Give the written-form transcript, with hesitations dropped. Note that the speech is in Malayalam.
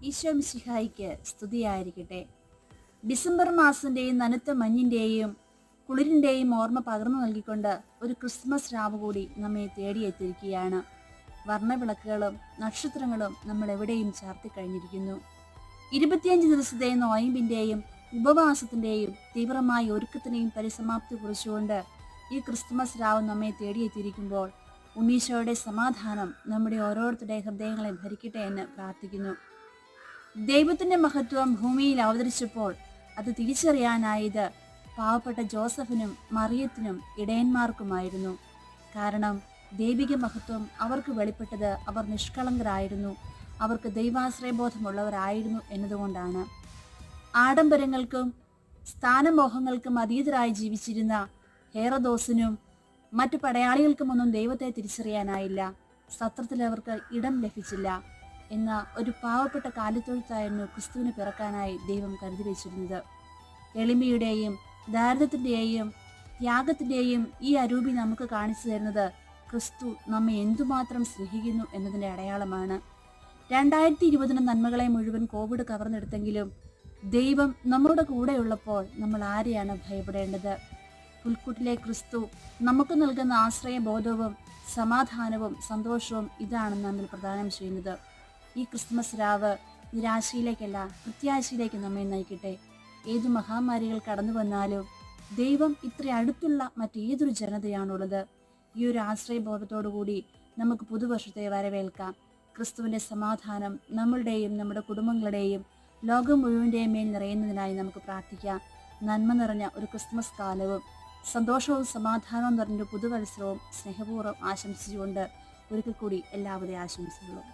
ഈശോ മിശിഹായിക്ക് സ്തുതിയായിരിക്കട്ടെ. ഡിസംബർ മാസത്തിൻ്റെയും നനുത്ത മഞ്ഞിൻ്റെയും കുളിരിൻ്റെയും ഓർമ്മ പകർന്നു നൽകിക്കൊണ്ട് ഒരു ക്രിസ്മസ് രാവ് കൂടി നമ്മെ തേടിയെത്തിയിരിക്കുകയാണ്. വർണ്ണവിളക്കുകളും നക്ഷത്രങ്ങളും നമ്മൾ എവിടെയും ചാർത്തിക്കഴിഞ്ഞിരിക്കുന്നു. 25 ദിവസത്തെ നോയമ്പിൻ്റെയും ഉപവാസത്തിൻ്റെയും തീവ്രമായ ഒരുക്കത്തിനെയും പരിസമാപ്തി കുറിച്ചുകൊണ്ട് ഈ ക്രിസ്മസ് രാവ് നമ്മെ തേടിയെത്തിയിരിക്കുമ്പോൾ ഉണ്ണീശോയുടെ സമാധാനം നമ്മുടെ ഓരോരുത്തരുടെ ഹൃദയങ്ങളെ ഭരിക്കട്ടെ എന്ന് പ്രാർത്ഥിക്കുന്നു. ദൈവത്തിൻ്റെ മഹത്വം ഭൂമിയിൽ അവതരിച്ചപ്പോൾ അത് തിരിച്ചറിയാനായത് പാവപ്പെട്ട ജോസഫിനും മറിയത്തിനും ഇടയന്മാർക്കുമായിരുന്നു. കാരണം ദൈവിക മഹത്വം അവർക്ക് വെളിപ്പെട്ടത് അവർ നിഷ്കളങ്കരായിരുന്നു, അവർക്ക് ദൈവാശ്രയബോധമുള്ളവരായിരുന്നു എന്നതുകൊണ്ടാണ്. ആഡംബരങ്ങൾക്കും സ്ഥാനമോഹങ്ങൾക്കും അതീതരായി ജീവിച്ചിരുന്ന ഹേറോദോസിനും മറ്റു പടയാളികൾക്കുമൊന്നും ദൈവത്തെ തിരിച്ചറിയാനായില്ല. സത്രത്തിൽ അവർക്ക് ഇടം ലഭിച്ചില്ല. എന്ന ഒരു പാവപ്പെട്ട കാലിത്തൊഴുത്തായിരുന്നു ക്രിസ്തുവിന് പിറക്കാനായി ദൈവം കരുതി വെച്ചിരുന്നത്. എളിമയുടെയും ദാരിദ്ര്യത്തിൻ്റെയും ത്യാഗത്തിൻ്റെയും ഈ അരൂപി നമുക്ക് കാണിച്ചു തരുന്നത് ക്രിസ്തു നമ്മെ എന്തുമാത്രം സ്നേഹിക്കുന്നു എന്നതിൻ്റെ അടയാളമാണ്. 2020 നന്മകളെ മുഴുവൻ കോവിഡ് കവർന്നെടുത്തെങ്കിലും ദൈവം നമ്മുടെ കൂടെയുള്ളപ്പോൾ നമ്മൾ ആരെയാണ് ഭയപ്പെടേണ്ടത്? പുൽക്കൂട്ടിലെ ക്രിസ്തു നമുക്ക് നൽകുന്ന ആശ്രയബോധവും സമാധാനവും സന്തോഷവും ഇതാണ് നമ്മിൽ പ്രദാനം ചെയ്യുന്നത്. ഈ ക്രിസ്മസ് രാവ് നിരാശയിലേക്കല്ല, പ്രത്യാശയിലേക്ക് നമ്മെ നയിക്കട്ടെ. ഏതു മഹാമാരികൾ കടന്നു വന്നാലും ദൈവം ഇത്ര അടുത്തുള്ള മറ്റേതൊരു ജനതയാണുള്ളത്? ഈ ഒരു ആശ്രയബോധത്തോടുകൂടി നമുക്ക് പുതുവർഷത്തെ വരവേൽക്കാം. ക്രിസ്തുവിൻ്റെ സമാധാനം നമ്മളുടെയും നമ്മുടെ കുടുംബങ്ങളുടെയും ലോകം മുഴുവൻ്റെയും മേൽ നിറയുന്നതിനായി നമുക്ക് പ്രാർത്ഥിക്കാം. നന്മ നിറഞ്ഞ ഒരു ക്രിസ്മസ് കാലവും സന്തോഷവും സമാധാനവും നിറഞ്ഞൊരു പുതുവത്സരവും സ്നേഹപൂർവ്വം ആശംസിച്ചുകൊണ്ട് ഒരിക്കൽ കൂടി എല്ലാവരുടെയും ആശംസകളും.